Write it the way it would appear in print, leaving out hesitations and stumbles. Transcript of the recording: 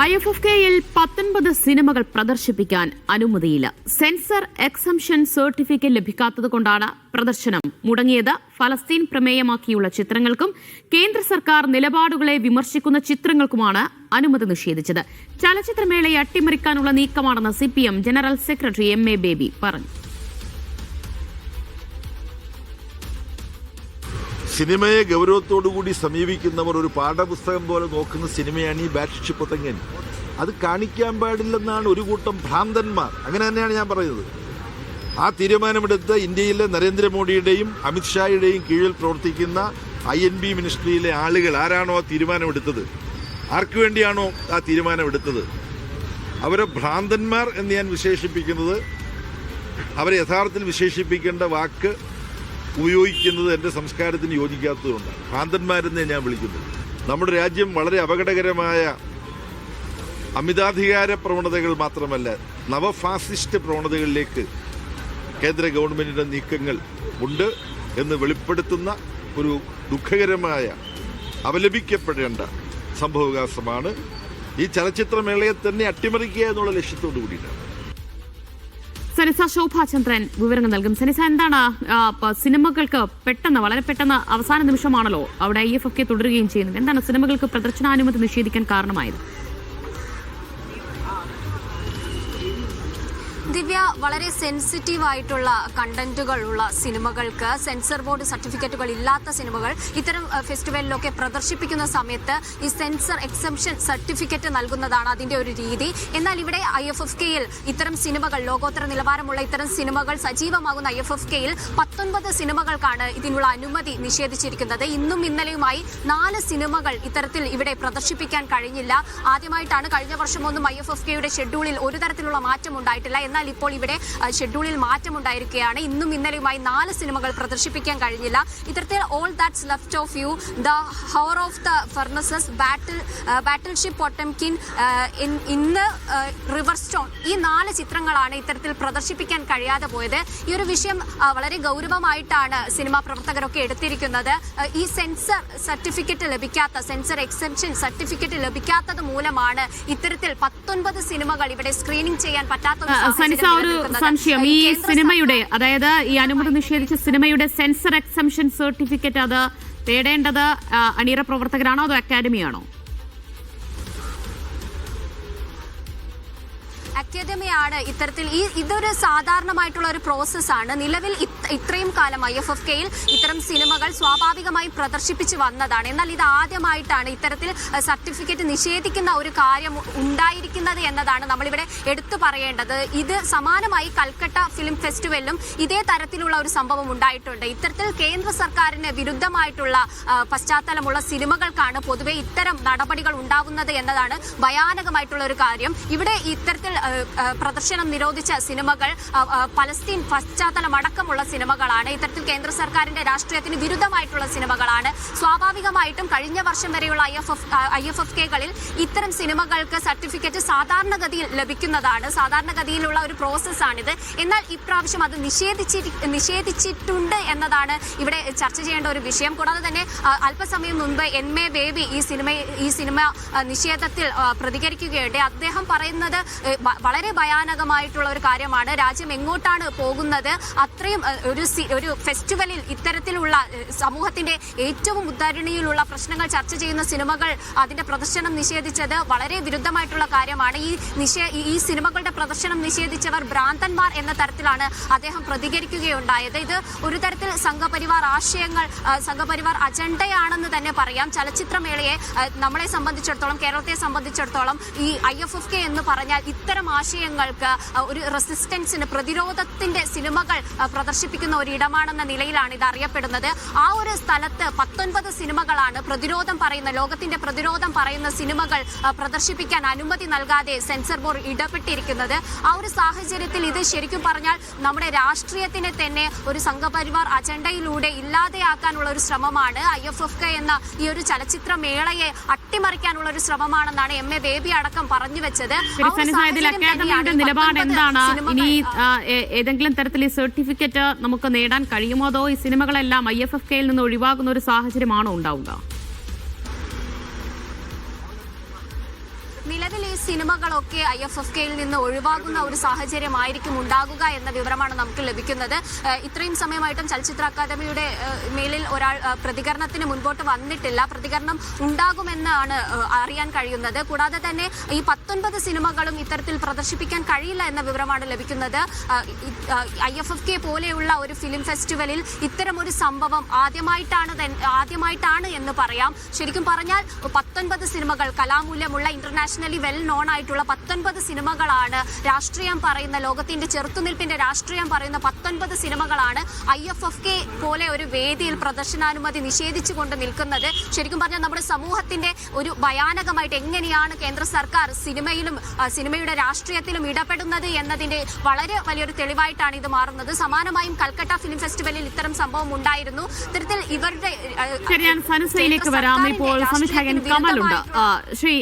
IFFKയിൽ 19 സിനിമകൾ പ്രദർശിപ്പിക്കാൻ അനുമതിയില്ല. Sensor exemption certificate ലഭിക്കാത്തതുകൊണ്ടാണ് പ്രദർശനം മുടങ്ങിയത്. ഫലസ്തീൻ പ്രമേയമാക്കിയുള്ള ചിത്രങ്ങൾക്കും കേന്ദ്ര സർക്കാർ നിലപാടുകളെ വിമർശിക്കുന്ന ചിത്രങ്ങൾക്കുമാണ് അനുമതി നിഷേധിച്ചത്. ചലച്ചിത്രമേളയെ അട്ടിമറിക്കാനുള്ള നീക്കമാണെന്ന് CPM general secretary MA baby പറഞ്ഞു. സിനിമയെ ഗൗരവത്തോടുകൂടി സമീപിക്കുന്നവർ ഒരു പാഠപുസ്തകം പോലെ നോക്കുന്ന സിനിമയാണ് ഈ ബാറ്റ്ഷിപ്പ് തങ്ങൻ. അത് കാണിക്കാൻ പാടില്ലെന്നാണ് ഒരു കൂട്ടം ഭ്രാന്തന്മാർ. അങ്ങനെ തന്നെയാണ് ഞാൻ പറയുന്നത്. ആ തീരുമാനമെടുത്ത് ഇന്ത്യയിലെ നരേന്ദ്രമോദിയുടെയും അമിത്ഷായുടെയും കീഴിൽ പ്രവർത്തിക്കുന്ന INB മിനിസ്ട്രിയിലെ ആളുകൾ ആരാണോ ആ തീരുമാനമെടുത്തത്, ആർക്കു വേണ്ടിയാണോ ആ തീരുമാനമെടുത്തത്, അവരെ ഭ്രാന്തന്മാർ എന്ന് ഞാൻ വിശേഷിപ്പിക്കുന്നത്, അവരെ യഥാർത്ഥത്തിൽ വിശേഷിപ്പിക്കേണ്ട വാക്ക് ഉപയോഗിക്കുന്നത് എൻ്റെ സംസ്കാരത്തിന് യോജിക്കാത്തതുകൊണ്ടാണ്. ഭ്രാന്തന്മാരെന്നേ ഞാൻ വിളിക്കുന്നത്. നമ്മുടെ രാജ്യം വളരെ അപകടകരമായ അമിതാധികാര പ്രവണതകൾ മാത്രമല്ല, നവഫാസിസ്റ്റ് പ്രവണതകളിലേക്ക് കേന്ദ്ര ഗവൺമെന്റിന്റെ നീക്കങ്ങൾ ഉണ്ട് എന്ന് വെളിപ്പെടുത്തുന്ന ഒരു ദുഃഖകരമായ അപലപിക്കപ്പെടേണ്ട സംഭവവികാസമാണ് ഈ ചലച്ചിത്രമേളയെ തന്നെ അട്ടിമറിക്കുക എന്നുള്ള ലക്ഷ്യത്തോടു കൂടിയിട്ടാണ്. സനിസ ശോഭാചന്ദ്രൻ വിവരങ്ങൾ നൽകും. സനിസ, എന്താണ് സിനിമകൾക്ക് വളരെ പെട്ടെന്ന് അവസാന നിമിഷമാണല്ലോ അവിടെ IFFK തുടരുകയും ചെയ്യുന്നത്, എന്താണ് സിനിമകൾക്ക് പ്രദർശനാനുമതി നിഷേധിക്കാൻ കാരണമായത്? ദിവ്യ, വളരെ സെൻസിറ്റീവ് ആയിട്ടുള്ള കണ്ടന്റുകൾ ഉള്ള സിനിമകൾക്ക് സെൻസർ ബോർഡ് സർട്ടിഫിക്കറ്റുകൾ ഇല്ലാത്ത സിനിമകൾ ഇത്തരം ഫെസ്റ്റിവലിലൊക്കെ പ്രദർശിപ്പിക്കുന്ന സമയത്ത് ഈ സെൻസർ എക്സംഷൻ സർട്ടിഫിക്കറ്റ് നൽകുന്നതാണ് അതിന്റെ ഒരു രീതി. എന്നാൽ ഇവിടെ IFFKയിൽ ഇത്തരം സിനിമകൾ, ലോകോത്തര നിലവാരമുള്ള ഇത്തരം സിനിമകൾ സജീവമാകുന്ന IFFKയിൽ 19 സിനിമകൾക്കാണ് ഇതിനുള്ള അനുമതി നിഷേധിച്ചിരിക്കുന്നത്. ഇന്നും ഇന്നലെയുമായി 4 സിനിമകൾ ഇത്തരത്തിൽ ഇവിടെ പ്രദർശിപ്പിക്കാൻ കഴിഞ്ഞില്ല. ആദ്യമായിട്ടാണ്. കഴിഞ്ഞ വർഷമൊന്നും IFFKയുടെ ഷെഡ്യൂളിൽ ഒരു തരത്തിലുള്ള മാറ്റം ഉണ്ടായിട്ടില്ല. എന്നാൽ ഇപ്പോൾ ഇവിടെ ഷെഡ്യൂളിൽ മാറ്റമുണ്ടായിരിക്കുകയാണ്. ഇന്നും ഇന്നലെയുമായി 4 സിനിമകൾ പ്രദർശിപ്പിക്കാൻ കഴിഞ്ഞില്ല. ഇത്തരത്തിൽ all that's left of you, the hour of the furnaces, battleship Potemkin, ഇന്ന് റിവർ സ്റ്റോൺ, ഈ 4 ചിത്രങ്ങളാണ് ഇത്തരത്തിൽ പ്രദർശിപ്പിക്കാൻ കഴിയാതെ പോയത്. ഈ ഒരു വിഷയം വളരെ ഗൗരവമായിട്ടാണ് സിനിമാ പ്രവർത്തകരൊക്കെ എടുത്തിരിക്കുന്നത്. ഈ സെൻസർ സർട്ടിഫിക്കറ്റ് ലഭിക്കാത്ത, സെൻസർ എക്സംഷൻ സർട്ടിഫിക്കറ്റ് ലഭിക്കാത്തത് മൂലമാണ് ഇത്തരത്തിൽ 19 സിനിമകൾ ഇവിടെ സ്ക്രീനിംഗ് ചെയ്യാൻ പറ്റാത്ത ഒരു സംശയം. ഈ സിനിമയുടെ, അതായത് ഈ അനുമതി നിഷേധിച്ച സിനിമയുടെ സെൻസർ എക്സംഷൻ സർട്ടിഫിക്കറ്റ് അത് തേടേണ്ടത് അണിയറ പ്രവർത്തകരാണോ അതോ അക്കാദമിയാണോ? അക്കാദമിയാണ് ഇത്തരത്തിൽ. ഇതൊരു സാധാരണമായിട്ടുള്ള ഒരു പ്രോസസ്സാണ്. നിലവിൽ ഇത്രയും കാലം IFFKയിൽ ഇത്തരം സിനിമകൾ സ്വാഭാവികമായി പ്രദർശിപ്പിച്ചു വന്നതാണ്. എന്നാൽ ഇത് ആദ്യമായിട്ടാണ് ഇത്തരത്തിൽ സർട്ടിഫിക്കറ്റ് നിഷേധിക്കുന്ന ഒരു കാര്യം ഉണ്ടായിരിക്കുന്നത് എന്നതാണ് നമ്മളിവിടെ എടുത്തു പറയേണ്ടത്. ഇത് സമാനമായി കൽക്കട്ട ഫിലിം ഫെസ്റ്റിവലിലും ഇതേ തരത്തിലുള്ള ഒരു സംഭവം ഉണ്ടായിട്ടുണ്ട്. ഇത്തരത്തിൽ കേന്ദ്ര സർക്കാരിന് വിരുദ്ധമായിട്ടുള്ള പശ്ചാത്തലമുള്ള സിനിമകൾക്കാണ് പൊതുവെ ഇത്തരം നടപടികൾ ഉണ്ടാകുന്നത് എന്നതാണ് ഭയാനകമായിട്ടുള്ള ഒരു കാര്യം. ഇവിടെ ഇത്തരത്തിൽ പ്രദർശനം നിരോധിച്ച സിനിമകൾ പലസ്തീൻ പശ്ചാത്തലമടക്കമുള്ള സിനിമകളാണ്. ഇത്തരത്തിൽ കേന്ദ്ര സർക്കാരിന്റെ രാഷ്ട്രീയത്തിന് വിരുദ്ധമായിട്ടുള്ള സിനിമകളാണ്. സ്വാഭാവികമായിട്ടും കഴിഞ്ഞ വർഷം വരെയുള്ള IFFKകളിൽ ഇത്തരം സിനിമകൾക്ക് സർട്ടിഫിക്കറ്റ് സാധാരണഗതിയിൽ ലഭിക്കുന്നതാണ്. സാധാരണഗതിയിലുള്ള ഒരു പ്രോസസ്സാണിത്. എന്നാൽ ഇപ്രാവശ്യം അത് നിഷേധിച്ചിട്ടുണ്ട് എന്നതാണ് ഇവിടെ ചർച്ച ചെയ്യേണ്ട ഒരു വിഷയം. കൂടാതെ തന്നെ അല്പസമയം മുൻപ് MA ബേബി ഈ സിനിമ നിഷേധത്തിൽ പ്രതികരിക്കുകയുണ്ട്. അദ്ദേഹം പറയുന്നത് വളരെ ഭയാനകമായിട്ടുള്ള ഒരു കാര്യമാണ്. രാജ്യം എങ്ങോട്ടാണ് പോകുന്നത്? അത്രയും ഒരു ഫെസ്റ്റിവലിൽ ഇത്തരത്തിലുള്ള സമൂഹത്തിന്റെ ഏറ്റവും ഉദ്ധരണിയിലുള്ള പ്രശ്നങ്ങൾ ചർച്ച ചെയ്യുന്ന സിനിമകൾ അതിന്റെ പ്രദർശനം നിഷേധിച്ചത് വളരെ വിരുദ്ധമായിട്ടുള്ള കാര്യമാണ്. ഈ സിനിമകളുടെ പ്രദർശനം നിഷേധിച്ചവർ ഭ്രാന്തന്മാർ എന്ന തരത്തിലാണ് അദ്ദേഹം പ്രതികരിക്കുകയുണ്ടായത്. ഇത് ഒരു തരത്തിൽ സംഘപരിവാർ ആശയങ്ങൾ, സംഘപരിവാർ അജണ്ടയാണെന്ന് തന്നെ പറയാം. ചലച്ചിത്രമേളയെ നമ്മളെ സംബന്ധിച്ചിടത്തോളം, കേരളത്തെ സംബന്ധിച്ചിടത്തോളം ഈ IFFK എന്ന് പറഞ്ഞാൽ ഇത്തരം ആശയങ്ങൾക്ക് ഒരു റെസിസ്റ്റൻസിന്, പ്രതിരോധത്തിന്റെ സിനിമകൾ പ്രദർശിപ്പിക്കുന്ന ഒരു ഇടമാണെന്ന നിലയിലാണ് ഇത് അറിയപ്പെടുന്നത്. ആ ഒരു സ്ഥലത്ത് 19 സിനിമകളാണ് പ്രതിരോധം പറയുന്ന, ലോകത്തിന്റെ പ്രതിരോധം പറയുന്ന സിനിമകൾ പ്രദർശിപ്പിക്കാൻ അനുമതി നൽകാതെ സെൻസർ ബോർഡ് ഇടപെട്ടിരിക്കുന്നത്. ആ ഒരു സാഹചര്യത്തിൽ ഇത് ശരിക്കും പറഞ്ഞാൽ നമ്മുടെ രാഷ്ട്രീയത്തിനെ തന്നെ ഒരു സംഘപരിവാർ അജണ്ടയിലൂടെ ഇല്ലാതെയാക്കാനുള്ള ഒരു ശ്രമമാണ്. IFFK എന്ന ഈ ഒരു ചലച്ചിത്രമേളയെ അട്ടിമറിക്കാനുള്ള ഒരു ശ്രമമാണെന്നാണ് MA ബേബി അടക്കം പറഞ്ഞു വെച്ചത്. അക്കാദമിയുടെ നിലപാട് എന്താണ്? ഇനി ഏതെങ്കിലും തരത്തിൽ ഈ സർട്ടിഫിക്കറ്റ് നമുക്ക് നേടാൻ കഴിയുമോ, അതോ ഈ സിനിമകളെല്ലാം IFFKയിൽ നിന്ന് ഒഴിവാകുന്ന ഒരു സാഹചര്യമാണോ ഉണ്ടാവുക? നിലവിൽ ഈ സിനിമകളൊക്കെ IFFK-യിൽ നിന്ന് ഒഴിവാകുന്ന ഒരു സാഹചര്യമായിരിക്കും ഉണ്ടാകുക എന്ന വിവരമാണ് നമുക്ക് ലഭിക്കുന്നത്. ഇത്രയും സമയമായിട്ടും ചലച്ചിത്ര അക്കാദമിയുടെ മേലിൽ ഒരാൾ പ്രതികരണത്തിന് മുൻപോട്ട് വന്നിട്ടില്ല. പ്രതികരണം ഉണ്ടാകുമെന്നാണ് അറിയാൻ കഴിയുന്നത്. കൂടാതെ തന്നെ ഈ 19 സിനിമകളും ഇത്തരത്തിൽ പ്രദർശിപ്പിക്കാൻ കഴിയില്ല എന്ന വിവരമാണ് ലഭിക്കുന്നത്. IFFK പോലെയുള്ള ഒരു ഫിലിം ഫെസ്റ്റിവലിൽ ഇത്തരമൊരു സംഭവം ആദ്യമായിട്ടാണ് എന്ന് പറയാം. ശരിക്കും പറഞ്ഞാൽ 19 സിനിമകൾ, കലാമൂല്യമുള്ള ഇന്റർനാഷണലി വെൽ നോൺ ആയിട്ടുള്ള 19 സിനിമകളാണ്, രാഷ്ട്രീയം പറയുന്ന, ലോകത്തിന്റെ ചെറുത്തുനിൽപ്പിന്റെ രാഷ്ട്രീയം പറയുന്ന 19 സിനിമകളാണ് IFFK പോലെ ഒരു വേദിയിൽ പ്രദർശനാനുമതി നിഷേധിച്ചുകൊണ്ട് നിൽക്കുന്നത്. ശരിക്കും പറഞ്ഞാൽ നമ്മുടെ സമൂഹത്തിന്റെ ഒരു ഭയാനകമായിട്ട് എങ്ങനെയാണ് കേന്ദ്ര സർക്കാർ സിനിമയുടെ രാഷ്ട്രീയത്തിലും ഇടപെടുന്നത് എന്നതിന്റെ വളരെ വലിയൊരു തെളിവായിട്ടാണ് ഇത് മാറുന്നത്. സമാനമായും കൽക്കട്ട ഫിലിം ഫെസ്റ്റിവലിൽ ഇത്തരം സംഭവം ഉണ്ടായിരുന്നു. ഇത്തരത്തിൽ ഇവരുടെ ഞാൻ സനുസയിലേക്ക് വരാം. ഇപ്പോൾ സംവിധായകൻ കമലുണ്ട്. ശ്രീ